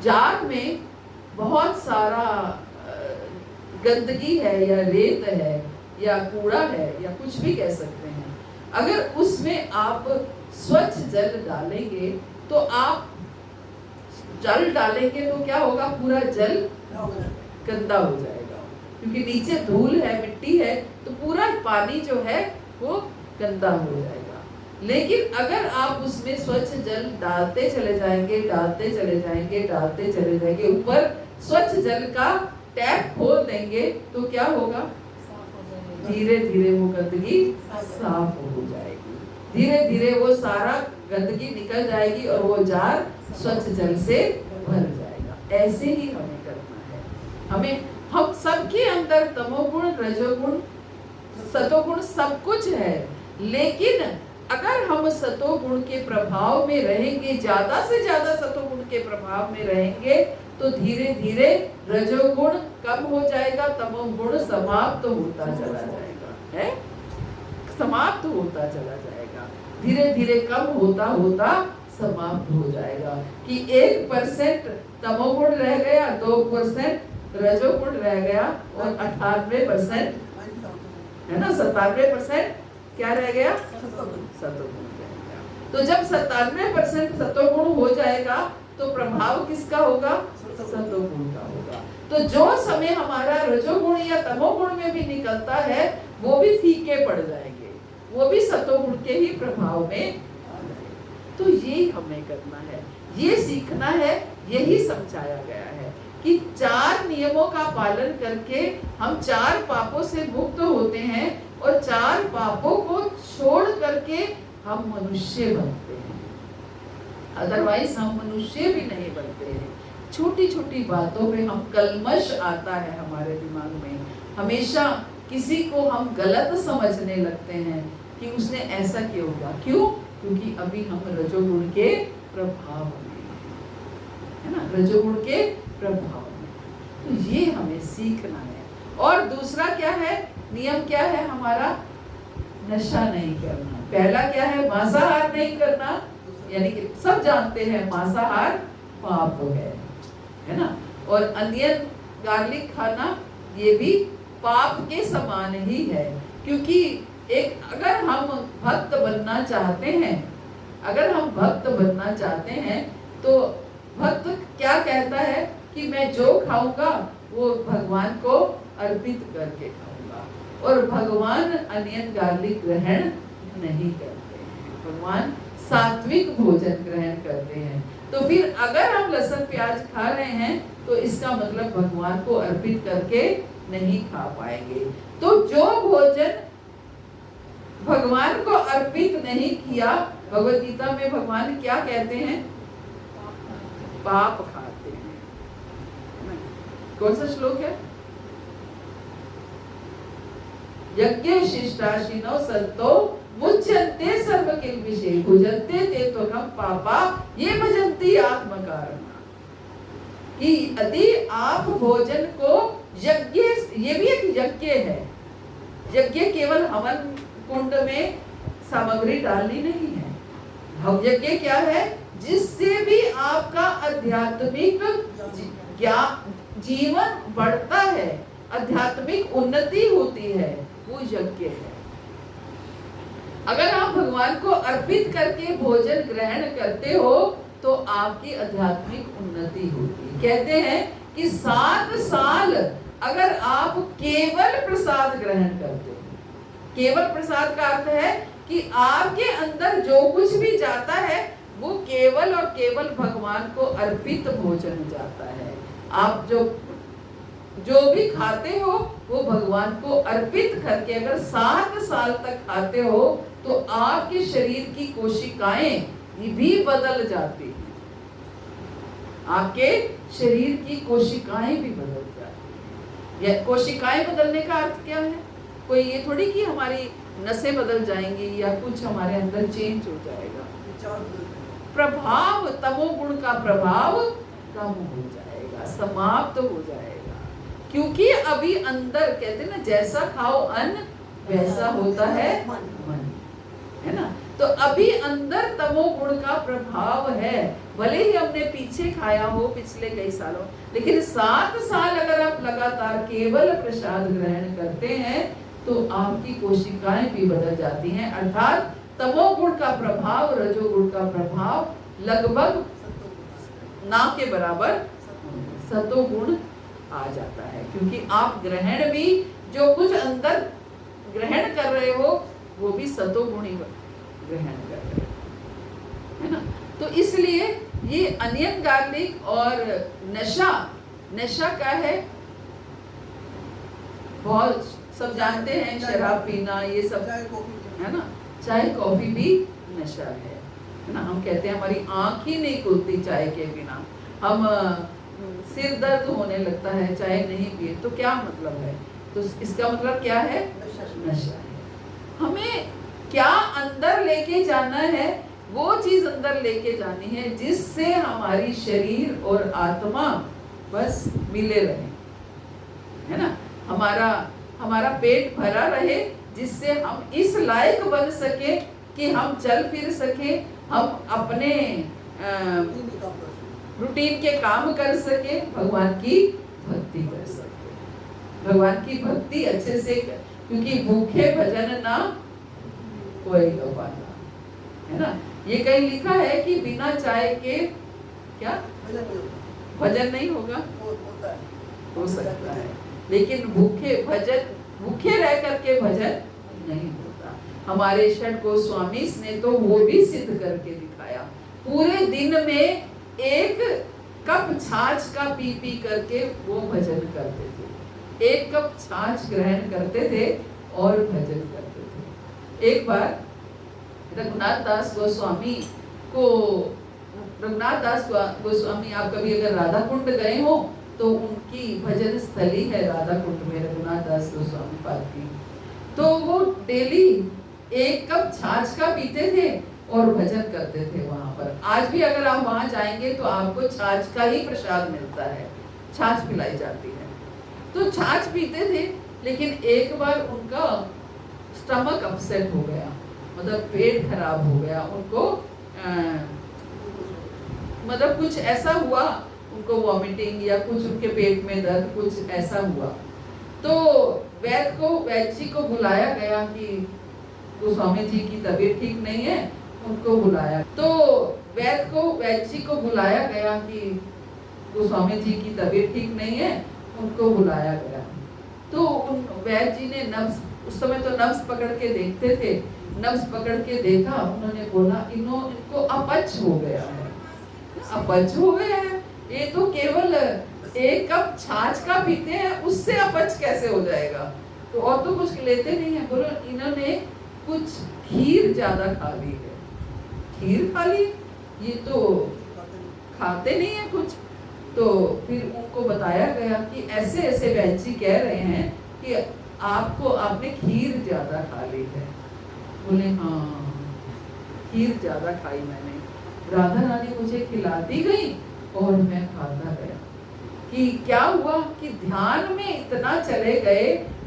जार में बहुत सारा गंदगी है या रेत है या कूड़ा है या कुछ भी कह सकते हैं, अगर उसमें आप स्वच्छ जल डालेंगे तो आप जल डालेंगे तो क्या होगा, पूरा जल गंदा हो जाएगा, क्योंकि नीचे धूल है, मिट्टी है, तो पूरा पानी जो है वो गंदा हो जाएगा। लेकिन अगर आप उसमें स्वच्छ जल डालते चले जाएंगे, डालते चले जाएंगे, डालते चले जाएंगे, ऊपर स्वच्छ जल का टैप खोल देंगे तो क्या होगा, धीरे धीरे वो गंदगी साफ हो जाएगी, धीरे धीरे वो सारा गंदगी निकल जाएगी और वो जार स्वच्छ जल से भर जाएगा। ऐसे ही हमें करना है। हम सबके अंदर तमोगुण, रजोगुण, सतोगुण सब कुछ है, लेकिन अगर हम सतोगुण के प्रभाव में रहेंगे, ज्यादा से ज्यादा सतोगुण के प्रभाव में रहेंगे, तो धीरे धीरे रजोगुण कम हो जाएगा, तमोगुण समाप्त होता चला जाएगा, है, समाप्त होता चला जाएगा, धीरे धीरे कम होता होता समाप्त हो जाएगा, कि 1% तमोगुण रह गया, 2% रजोगुण रह गया और 98% है ना, 97% क्या रह गया, सतोगुण रह गया। तो जब 97% सतोगुण हो जाएगा तो प्रभाव किसका होगा? सतोगुण का होगा। तो जो समय हमारा रजोगुण या तमोगुण में भी निकलता है वो भी फीके पड़ जाएंगे, वो भी सतोगुण के ही प्रभाव में आ जाएंगे। तो ये हमें करना है, ये सीखना है, यही समझाया गया है कि 4 नियमों का पालन करके हम 4 पापों से मुक्त होते हैं और 4 पापों को छोड़ करके हम मनुष्य बनते हैं। अदरवाइज हम मनुष्य भी नहीं बनते हैं। छोटी छोटी बातों पे हम कलमश आता है हमारे दिमाग में, हमेशा किसी को हम गलत समझने लगते हैं कि उसने ऐसा क्यों किया। क्यों? क्योंकि अभी हम रजोगुण के प्रभाव में है ना, रजोगुण के प्रभाव में। तो ये हमें सीखना है। और दूसरा क्या है, नियम क्या है हमारा? नशा नहीं करना। पहला क्या है? मांसाहार नहीं करना, यानी कि सब जानते हैं मांसाहार पाप है ना। और अनियन गार्लिक खाना ये भी पाप के समान ही है। क्योंकि एक अगर हम भक्त बनना चाहते हैं, अगर हम भक्त बनना चाहते हैं तो भक्त क्या कहता है कि मैं जो खाऊंगा वो भगवान को अर्पित करके खाऊंगा। और भगवान अनियन गार्लिक ग्रहण नहीं करते हैं, भगवान सात्विक भोजन ग्रहण करते हैं। तो फिर अगर हम लहसुन प्याज खा रहे हैं तो इसका मतलब भगवान को अर्पित करके नहीं खा पाएंगे। तो जो भोजन भगवान को अर्पित नहीं किया, भगवद गीता में भगवान क्या कहते हैं? पाप खाते हैं। कौन सा श्लोक है? यज्ञ शिष्टाशिनो संतो मुच्यन्ते सर्व किल्बिषे भुजन्ते ते त्वकं पापा ये भजन्ति आत्मकारणा। कि यदि आप भोजन को यज्ञ, ये भी एक यज्ञ है। यज्ञ केवल हवन कुंड में सामग्री डालनी नहीं है। यज्ञ क्या है? जिससे भी आपका आध्यात्मिक जीवन बढ़ता है, आध्यात्मिक उन्नति होती है, वो यज्ञ है। अगर आप भगवान को अर्पित करके भोजन ग्रहण करते हो तो आपकी आध्यात्मिक उन्नति होती है। कहते हैं कि 7 साल अगर आप केवल प्रसाद ग्रहण करते हो, केवल प्रसाद का अर्थ है कि आपके अंदर जो कुछ भी जाता है वो केवल और केवल भगवान को अर्पित भोजन जाता है। आप जो भी खाते हो वो भगवान को अर्पित करके अगर 7 साल तक खाते हो तो आपके शरीर की कोशिकाएं भी बदल जाती हैं। आपके शरीर की कोशिकाएं भी बदल जाती हैं। कोशिकाएं बदलने का अर्थ क्या है? कोई ये थोड़ी कि हमारी नसें बदल जाएंगी या कुछ हमारे अंदर चेंज हो जाएगा। प्रभाव, तमोगुण का प्रभाव कम हो जाएगा, समाप्त हो जाएगा। क्योंकि अभी अंदर कहते ना, जैसा खाओ अन्न वैसा होता है मन, है ना। तो अभी अंदर तमोगुण का प्रभाव है। भले ही हमने पीछे खाया हो पिछले कई सालों, लेकिन 7 साल अगर आप लगातार केवल प्रसाद ग्रहण करते हैं तो आपकी कोशिकाएं भी बदल जाती हैं। अर्थात तमोगुण का प्रभाव, रजोगुण का प्रभाव लगभग ना के बराबर सतोगुण आ जाता है। क्योंकि आप ग्रहण भी जो कुछ अंदर ग्रहण कर रहे हो वो भी सतोगुण ही ग्रहण कर रहे हो, है ना। तो इसलिए ये अनियन गार्लिक और नशा क्या है? बहुत सब जानते हैं, शराब पीना ये सब, है ना। चाय कॉफी भी नशा है ना। हम कहते हैं हमारी आंख ही नहीं खुलती चाय के बिना, हम सिर दर्द होने लगता है चाय नहीं पिए तो क्या मतलब है? तो इसका मतलब क्या है? नशा है। हमें क्या अंदर लेके जाना है, वो चीज अंदर लेके जानी है जिससे हमारी शरीर और आत्मा बस मिले रहे, है ना। हमारा पेट भरा रहे, जिससे हम इस लायक बन सके कि हम चल फिर सके, हम अपने रूटीन के काम कर सके, भगवान की भक्ति कर सके। भगवान की भक्ति अच्छे से क्योंकि भूखे भजन ना कोई लो पाता, है ना। ये कहीं लिखा है कि बिना चाय के क्या भजन नहीं होगा? हो सकता है, लेकिन भूखे रह करके भजन नहीं होता। हमारे षड गोस्वामी ने तो वो भी सिद्ध करके दिखाया। पूरे दिन में एक कप छाछ का पी पी करके वो भजन करते थे। एक कप छाछ ग्रहण करते थे और भजन करते थे। एक बार रघुनाथ दास गोस्वामी आप कभी अगर राधा कुंड गए हो तो उनकी भजन स्थली है राधा कुंड में, रघुनाथ दास गोस्वामी पाद की। तो वो डेली एक कप छाछ का पीते थे और भजन करते थे वहां पर। आज भी अगर आप वहां जाएंगे तो आपको छाछ का ही प्रसाद मिलता है, छाछ पिलाई जाती है। तो छाछ पीते थे, लेकिन एक बार उनका स्टमक अपसेट हो गया, मतलब पेट खराब हो गया उनको, मतलब कुछ ऐसा हुआ उनको, वॉमिटिंग या कुछ उनके पेट में दर्द, कुछ ऐसा हुआ। तो वैद्य जी को बुलाया गया कि गोस्वामी जी की तबीयत ठीक नहीं है, उनको बुलाया। तो वैद्य जी को बुलाया गया कि गोस्वामी जी की तबीयत ठीक नहीं है, उनको बुलाया गया। तो वैद्य जी ने नब्ज, उस समय तो नब्ज पकड़ के देखते थे, नब्ज पकड़ के देखा, उन्होंने बोला इनको अपच हो गया है। अपच हो गया है? ये तो केवल एक कप छाछ का पीते हैं, उससे अपच कैसे हो जाएगा? तो और तो कुछ लेते नहीं है। बोलो इन्होंने कुछ खीर ज्यादा खा ली है। खीर खा ली, ये तो खाते नहीं है कुछ। तो फिर उनको बताया गया कि ऐसे ऐसे वैद्य जी कह रहे हैं कि आपने खीर ज्यादा खा ली है। बोले हाँ, खीर ज्यादा खाई मैंने, राधा रानी मुझे खिलाती गई और मैं खाता गया। कि क्या हुआ कि ध्यान में इतना चले गए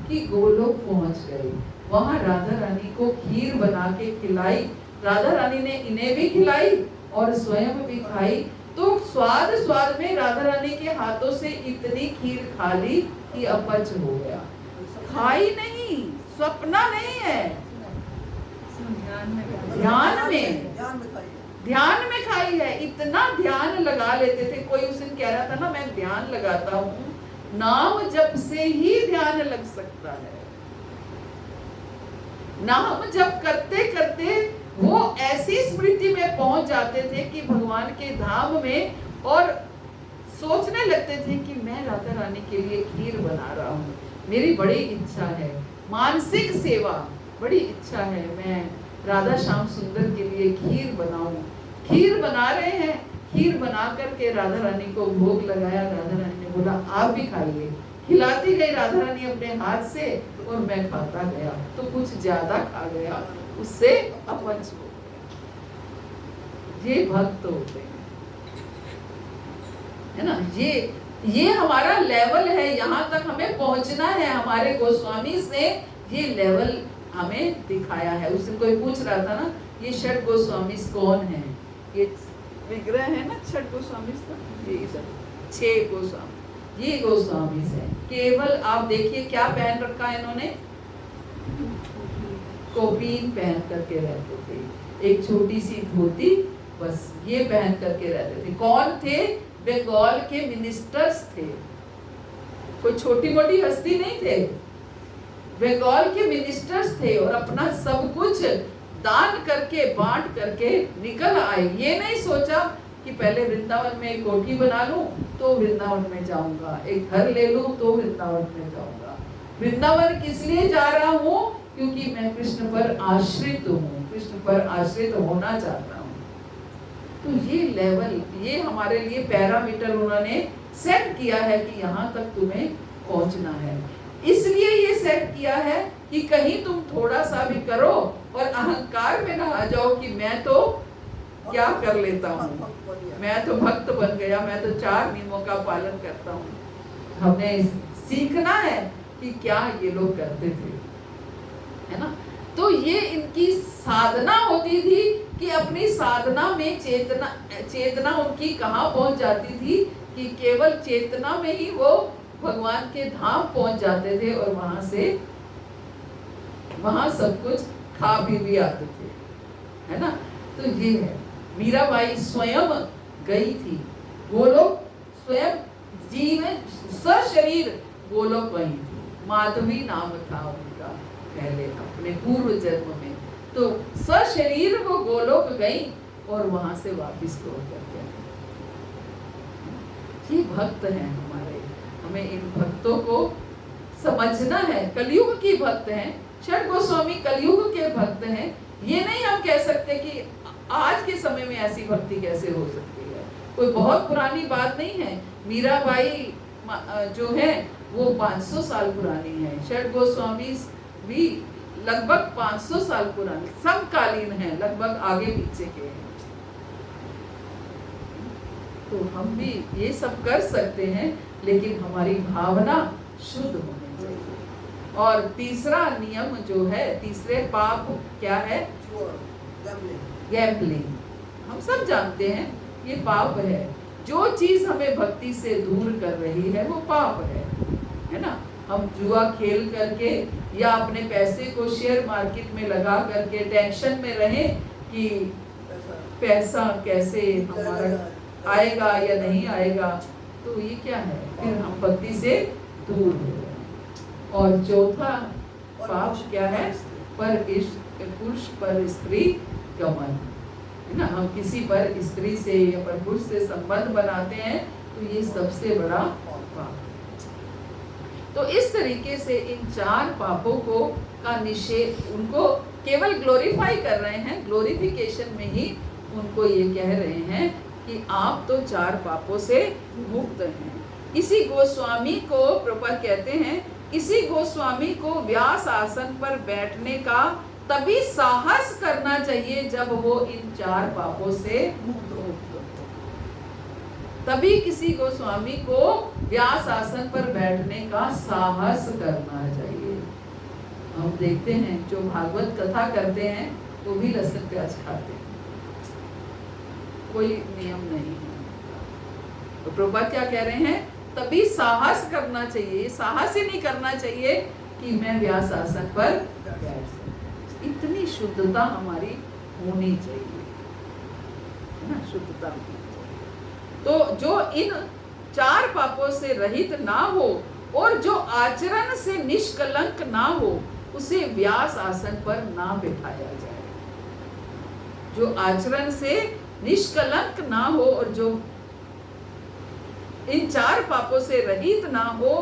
कि गोलोक पहुंच गए। वहां राधा रानी को खीर बना के खिलाई, राधा रानी ने इन्हें भी खिलाई और स्वयं भी खाई। तो स्वाद में राधा रानी के हाथों से इतनी खीर खा ली कि अपच हो गया। खाई नहीं, सपना नहीं है, ध्यान में खाई है। इतना ध्यान लगा लेते थे। कोई उस दिन कह रहा था ना, मैं ध्यान लगाता हूँ, नाम जप से ही ध्यान लग सकता है। नाम जप करते करते वो ऐसी स्मृति में पहुंच जाते थे कि भगवान के धाम में, और सोचने लगते थे कि मैं राधा रानी के लिए खीर बना रहा हूँ, मेरी बड़ी इच्छा है, मानसिक सेवा बड़ी इच्छा है, मैं राधा श्याम सुंदर के लिए खीर बनाऊं। खीर बना रहे हैं, खीर बना करके राधा रानी को भोग लगाया। राधा रानी ने बोला आप भी खाइए। खिलाती गई राधा रानी अपने हाथ से और मैं खाता गया। तो कुछ ज्यादा खा गया, उससे अपच हो गया। ये भक्त होते हैं, है ना। ये हमारा लेवल है, यहाँ तक हमें पहुंचना है। हमारे गोस्वामी ने ये लेवल हमें दिखाया है। उस दिन कोई पूछ रहा था ना, ये षड गोस्वामी कौन है? ये विग्रह है ना षड गोस्वामी का, ये सब 6 गोस्वामी, ये गोस्वामी है। केवल आप देखिए क्या पहन रखा है इन्होंने, कोपीन पहन करके रहते थे, एक छोटी सी धोती, बस ये पहन करके रहते थे। कौन थे? बंगाल के मिनिस्टर्स थे, कोई छोटी मोटी हस्ती नहीं थे। बंगाल के मिनिस्टर्स थे और अपना सब कुछ दान करके बांट करके निकल आए। ये नहीं सोचा कि पहले वृंदावन में एक कोठी बना लूं तो वृंदावन में जाऊंगा, एक घर ले लूं तो वृंदावन में जाऊंगा। वृंदावन किस लिए जा रहा हूँ? क्योंकि मैं कृष्ण पर आश्रित हूँ, कृष्ण पर आश्रित होना चाहता हूँ। तो ये लेवल, ये हमारे लिए पैरामीटर उन्होंने सेट किया है कि यहाँ तक तुम्हें पहुँचना है। इसलिए ये सेट किया है कि कहीं तुम थोड़ा सा भी करो और अहंकार में ना आ जाओ कि मैं तो क्या कर लेता हूँ, मैं तो भक्त बन गया, मैं तो 4 नियमों का पालन करता हूँ। हमने सीखना है कि क्या ये लोग करते थे, है ना। तो ये इनकी साधना होती थी कि अपनी साधना में चेतना उनकी कहाँ पहुंच जाती थी कि केवल चेतना में ही वो भगवान के धाम पहुंच जाते थे और वहां सब कुछ खा भी आते थे, है ना। तो ये है, मीराबाई स्वयं गई थी गोलोक, स्वयं जीवन सशरीर गोलोक वही थी। माधवी नाम था उनका पहले अपने पूर्व जन्म में, तो सशरीर वो गोलोक गई और वहां से वापिस लौट करके आई। ये भक्त हैं हमारे, हमें इन भक्तों को समझना है। कलयुग की भक्त हैं, षड गोस्वामी कलयुग के भक्त हैं। ये नहीं हम कह सकते कि आज के समय में ऐसी भक्ति कैसे हो सकती है, कोई बहुत पुरानी बात नहीं है। मीराबाई जो है वो 500 साल पुरानी है, षड गोस्वामी भी लगभग 500 साल पुराने, समकालीन है, लगभग आगे पीछे के हैं। तो हम भी ये सब कर सकते हैं, लेकिन हमारी भावना शुद्ध होनी चाहिए। और तीसरा नियम जो है, तीसरे पाप क्या है? गैम्बलिंग। हम सब जानते हैं ये पाप है। जो चीज हमें भक्ति से दूर कर रही है वो पाप है ना। हम जुआ खेल करके या अपने पैसे को शेयर मार्केट में लगा करके टेंशन में रहें कि पैसा कैसे हमारा आएगा या नहीं आएगा, तो ये क्या है? फिर हम भक्ति से दूर हो रहे हैं। और चौथा पाप क्या है? पुरुष पर स्त्री गमन, है ना। हम किसी पर स्त्री से या पर पुरुष से संबंध बनाते हैं, तो ये सबसे बड़ा पाप। तो इस तरीके से इन 4 पापों को का निषेध, उनको केवल ग्लोरीफाई कर रहे हैं, ग्लोरिफिकेशन में ही उनको ये कह रहे हैं कि आप तो 4 पापों से मुक्त हैं। किसी गोस्वामी को, प्रभुपाद कहते हैं, किसी गोस्वामी को व्यास आसन पर बैठने का तभी साहस करना चाहिए जब वो इन 4 पापों से मुक्त हो। तभी किसी गोस्वामी को व्यास आसन पर बैठने का साहस करना चाहिए। हम देखते हैं जो भागवत कथा करते हैं वो भी लहसुन प्याज खाते हैं, कोई नियम नहीं है। तो प्रभुपाद क्या कह रहे हैं? तभी साहस करना चाहिए, साहस ही नहीं करना चाहिए कि मैं व्यास आसन पर बैठ सकूं। इतनी शुद्धता हमारी होनी चाहिए, है ना, शुद्धता होनी चाहिए। तो जो इन 4 पापों से रहित ना हो और जो आचरण से निष्कलंक ना हो, उसे व्यास आसन पर ना बिठाया जाए। जो आचरण से निष्कलंक ना हो और जो इन 4 पापों से रहित ना हो,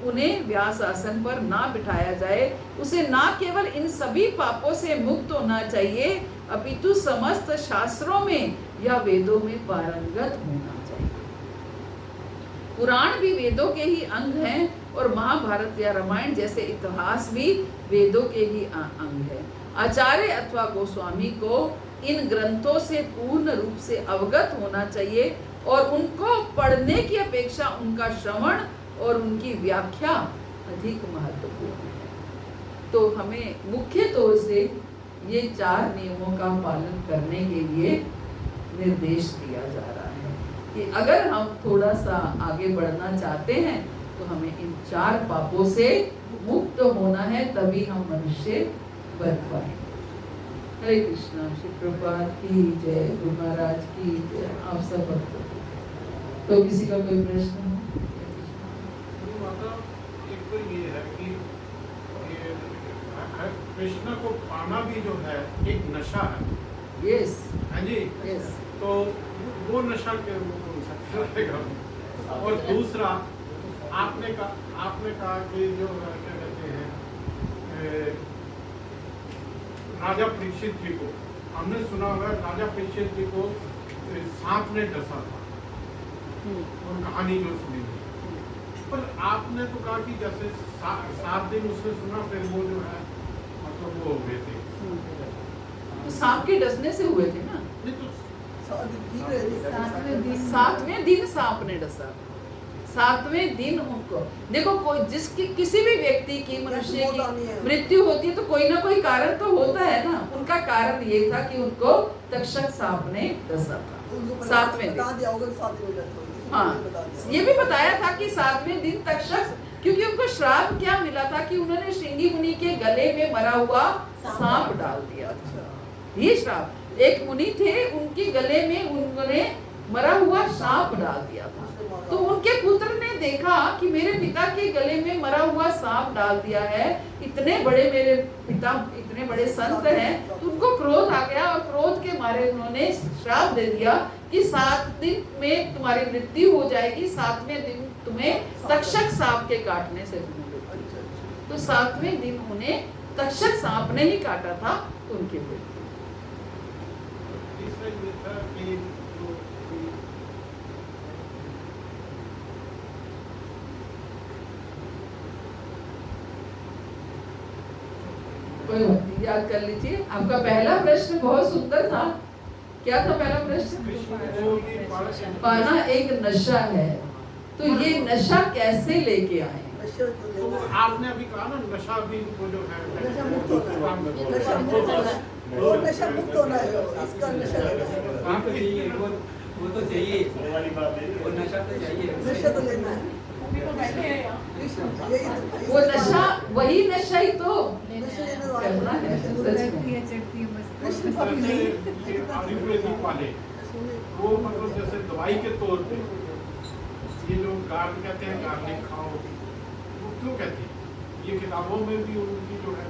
उन्हें व्यास आसन पर ना बिठाया जाए। उसे ना केवल इन सभी पापों से मुक्त होना चाहिए, अपितु समस्त शास्त्रों में या वेदों में पारंगत होना चाहिए। पुराण भी वेदों के ही अंग हैं और महाभारत या रामायण जैसे इतिहास भी वेदों के ही अंग है। आचार्य अथवा गोस्वामी को इन ग्रंथों से पूर्ण रूप से अवगत होना चाहिए और उनको पढ़ने की अपेक्षा उनका श्रवण और उनकी व्याख्या अधिक महत्वपूर्ण है। तो हमें मुख्य तौर से ये 4 नियमों का पालन करने के लिए निर्देश दिया जा रहा है कि अगर हम थोड़ा सा आगे बढ़ना चाहते हैं तो हमें इन 4 पापों से मुक्त होना है, तभी हम मनुष्य बन पाएंगे। हरे कृष्णा। श्री प्रभुपाद की जय, गुरु महाराज की जय। आप सब भक्तों तो किसी का कोई प्रश्न हो? एक तो ये है कि कृष्ण को पाना भी जो है एक नशा है। यस। हाँ जी। यस। तो वो नशा के और दूसरा आपने कहा कि जो क्या कहते हैं राजा परीक्षित जी को, हमने सुना होगा राजा परीक्षित जी को सांप ने डसा था और कहानी जो सुनी, पर आपने तो कहा कि जैसे 7 दिन उसने सुना, फिर वो जो है मतलब वो हो गए थे। तो सांप के डसने से हुए थे ना? नहीं तो 7वें दिन सांप ने डसा। 7वें दिन उनको देखो, कोई जिसकी किसी भी व्यक्ति की, मनुष्य की मृत्यु होती है तो कोई ना कोई कारण तो होता है ना। उनका कारण ये था कि उनको तक्षक सांप ने डसा था 7वें दिन। हाँ, ये भी बताया था कि 7वें दिन तक्षक, क्योंकि उनको श्राप क्या मिला था कि उन्होंने श्रृंगी मुनि के गले में मरा हुआ सांप डाल दिया था, ये श्राप। एक मुनि थे, उनके गले में उन्होंने मरा हुआ सांप डाल दिया था। तो उनके पुत्र ने देखा कि मेरे पिता के गले में मरा हुआ सांप डाल दिया है, इतने बड़े मेरे पिता इतने बड़े संत हैं, तो उनको क्रोध आ गया और क्रोध के मारे उन्होंने श्राप दे दिया कि 7 दिन में तुम्हारी मृत्यु हो जाएगी, 7वें दिन तुम्हें तक्षक सांप के काटने से मिलेगी। तो 7वें दिन उन्हें तक्षक सांप ने ही काटा था उनके मृत्यु। कोई बात नहीं, याद कर लीजिए। आपका पहला प्रश्न बहुत सुंदर था। क्या था पहला प्रश्न? पाना एक नशा है, तो ये नशा कैसे लेके आए? तो आपने अभी कहा ना, नशा भी वो जो है नशा मुक्त होना है, नशा मुक्त होना है, वो नशा मुक्त होना है, इसका नशा लेना है। हाँ तो चाहिए, वो तो चाहिए, वो नशा तो चाहिए, नशा तो लेना है। वो नशा, वही नशा ही तो नशा लेना तो करना है। आयुर्वेदिक वाले वो मतलब जैसे दवाई के तौर पे ये जो गार्ड कहते हैं गार्लिक खाओ, वो क्यों कहते हैं? ये किताबों में भी उनकी जो है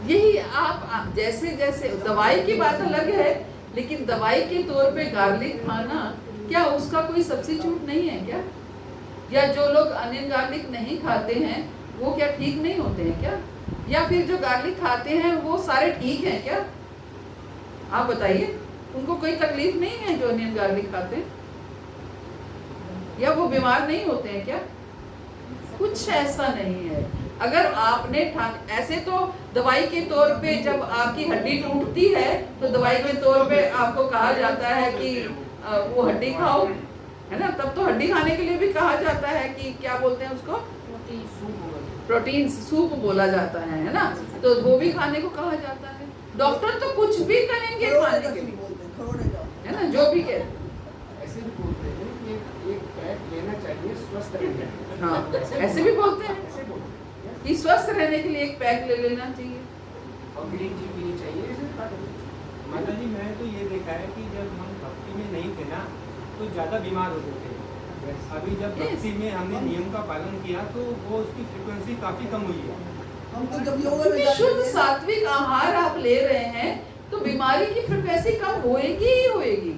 यही आप जैसे जैसे दवाई की बात अलग है, लेकिन दवाई के तौर पे गार्लिक खाना क्या उसका कोई सब्स्टिट्यूट नहीं है क्या? या जो लोग अनियन गार्लिक नहीं खाते हैं वो क्या ठीक नहीं होते हैं क्या? या फिर जो गार्लिक खाते हैं वो सारे ठीक हैं क्या? आप बताइए, उनको कोई तकलीफ नहीं है जो अनियन गार्लिक खाते हैं? या वो बीमार नहीं होते हैं क्या? कुछ ऐसा नहीं है। अगर आपने ऐसे तो दवाई के तौर पे जब आपकी हड्डी टूटती है तो दवाई के तौर पे आपको कहा जाता है कि वो हड्डी खाओ, है ना? तब तो हड्डी खाने के लिए भी कहा जाता है कि क्या बोलते हैं उसको, प्रोटीन सूप बोला जाता है ना? तो वो भी खाने को कहा जाता है। डॉक्टर तो कुछ भी कहेंगे खाने के लिए, है ना? जो भी कहे ऐसे भी बोलते हैं कि एक पैक लेना चाहिए स्वस्थ रहने के लिए। हाँ, ऐसे भी बोलते हैं ऐसे बोलते हैं कि स्वस्थ रहने के लिए एक पैक ले लेना चाहिए। और ग्रीन टी पीनी चाहिए, ऐसे बात है। माता जी मैं तो ये देखा है कि जब हम भक्ति में नहीं थे ना तो ज़्यादा बीमार होते थे। अभी जब भक्ति में हमने नियम का पालन किया तो वो उसकी फ्रिक्वेंसी काफ़ी कम हुई है। हम तो जब योगा में क्योंकि शुद्ध सात्विक आहार आप ले रहे हैं तो बीमारी की फ्रिक्वेंसी कम होएगी ही होएगी।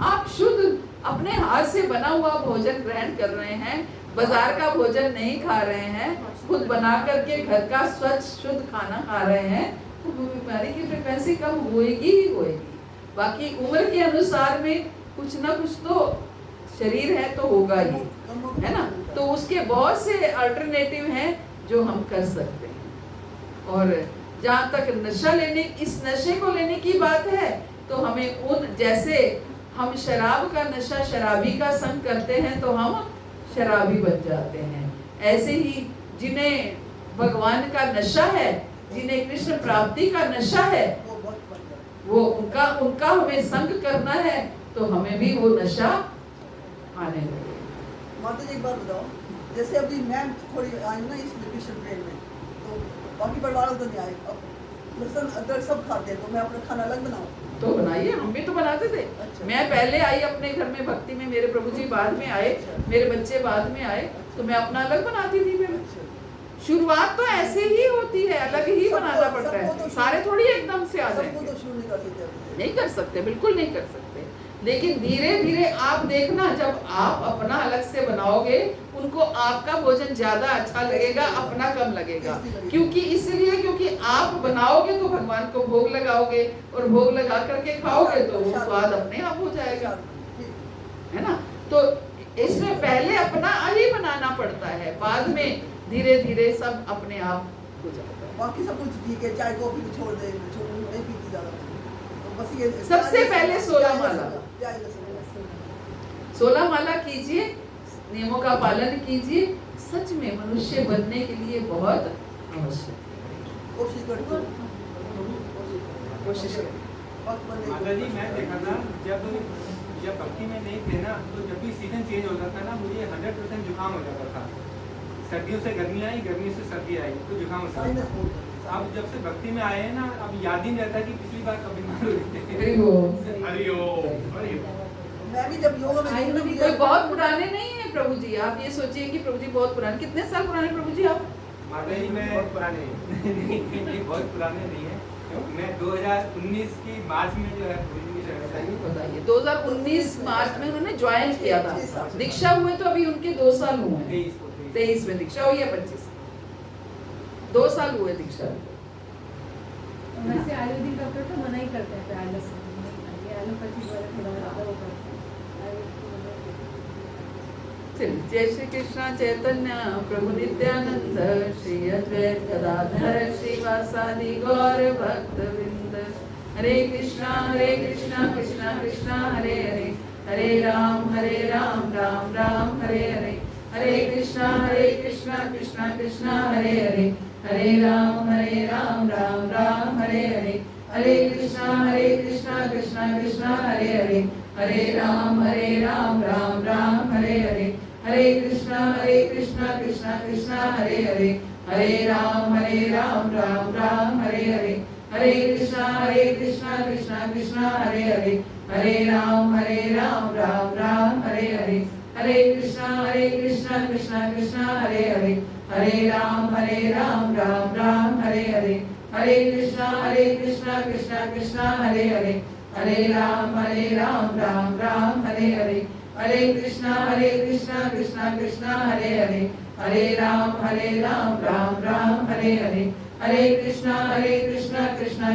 आप शुद्ध अपने हाथ से बना हुआ भोजन ग्रहण कर रहे हैं, बाजार का भोजन नहीं खा रहे हैं, खुद बना करके घर का स्वच्छ शुद्ध खाना खा रहे हैं, तो बीमारी की फ्रिक्वेंसी कम होएगी ही होएगी। बाकी उम्र के अनुसार में कुछ ना कुछ तो शरीर है तो होगा ही, है ना? तो उसके बहुत से अल्टरनेटिव हैं जो हम कर सकते हैं। और जहाँ तक नशा लेने, इस नशे को लेने की बात है तो हमें उन जैसे हम शराब का नशा शराबी का संग करते हैं तो हम शराबी बन जाते हैं, ऐसे ही जिन्हें भगवान का नशा है, जिन्हें कृष्ण प्राप्ति का नशा है, वो उनका हमें संग करना है तो हमें भी वो नशा आने लगे। माता जी एक बात बताओ, जैसे अभी मैं थोड़ी आई ना इस कृष्ण ट्रेन में, तो बाकी परिवार तो नहीं आए, अब लहसुन अदरक सब खाते हैं, तो मैं अपना खाना अलग बनाऊं? तो बनाइए, हम भी तो बनाते थे। अच्छा। मैं पहले आई अपने घर में भक्ति में, मेरे प्रभु जी बाद में आए, मेरे बच्चे बाद में आए, तो मैं अपना अलग बनाती थी। फिर शुरुआत तो ऐसे ही होती है, अलग ही बनाना पड़ता है, सारे थोड़ी एकदम से आ जाएंगे। तो शुरू नहीं कर सकते, नहीं कर सकते, बिल्कुल नहीं कर सकते। लेकिन धीरे धीरे आप देखना, जब आप अपना अलग से बनाओगे उनको आपका भोजन ज्यादा अच्छा लगेगा, अपना कम लगेगा। क्योंकि इसलिए क्योंकि आप बनाओगे तो भगवान को भोग लगाओगे और भोग लगा करके खाओगे तो वो स्वाद अपने आप हो जाएगा, है ना? तो इसमें पहले अपना ही बनाना पड़ता है, बाद में धीरे धीरे सब अपने आप हो जाता है। बाकी सब कुछ ठीक है, चाय कॉफी को छोड़ दे, नहीं पीती ज्यादा, तो बस ये सबसे पहले 16 माला, 16 माला कीजिए, नियमों का पालन कीजिए, सच में मनुष्य बनने के लिए बहुत आवश्यक है। कोशिश करती हूँ, कोशिश करें। माता जी मैं देखा था जब भक्ति में नहीं थे ना, तो जब भी सीजन चेंज हो जाता ना मुझे 100% जुकाम हो जाता था। सर्दियों से गर्मी आई, गर्मी से सर्दी आई तो जुकाम होता था। अब जब से भक्ति में आए हैं ना, अब याद ही नहीं रहता कि पिछली बार कब बीमार हुए थे। हरि बोल। हरिओम हरिओम। मैं भी जब योगा में गई ना, कोई बहुत पुराने नहीं है प्रभु जी, आप ये सोचिए कि प्रभु जी बहुत पुराने, कितने साल पुराने प्रभु जी आप? माता जी मैं बहुत पुराने हैं। नहीं, बहुत पुराने नहीं है। मैं 2019 की मार्च में जो है गुरु जी की शरण में आई। बताइए 2019 मार्च में उन्होंने ज्वाइन किया था, दीक्षा हुए तो अभी उनके 2 साल हुए हैं। 23 में दीक्षा हुई है, 25 2 साल हुए दीक्षा। वैसे आयुर्वेदिक डॉक्टर तो मना ही करते हैं प्याज लहसुन, ये एलोपैथी वाले थोड़ा ज़्यादा वो करते हैं। चलिए, जय श्री कृष्णा चैतन्य प्रभु नित्यानंद श्री अद्वैत गदाधर श्रीवासादि गौर भक्त वृंद। हरे कृष्णा कृष्णा कृष्णा हरे हरे, हरे राम राम राम हरे हरे, हरे कृष्णा कृष्णा कृष्णा हरे हरे, हरे राम राम हरे हरे, हरे कृष्णा कृष्णा कृष्णा हरे हरे, हरे राम राम हरे हरे, हरे कृष्णा कृष्णा कृष्णा हरे हरे, हरे राम राम हरे हरे, हरे कृष्णा कृष्णा कृष्णा हरे हरे, हरे राम राम हरे हरे, हरे कृष्णा कृष्णा कृष्णा हरे हरे, हरे राम राम हरे हरे, हरे कृष्णा कृष्णा कृष्णा हरे हरे, हरे राम राम हरे हरे, हरे कृष्णा कृष्णा कृष्णा हरे हरे, हरे राम राम राम हरे हरे, हरे कृष्णा कृष्णा कृष्णा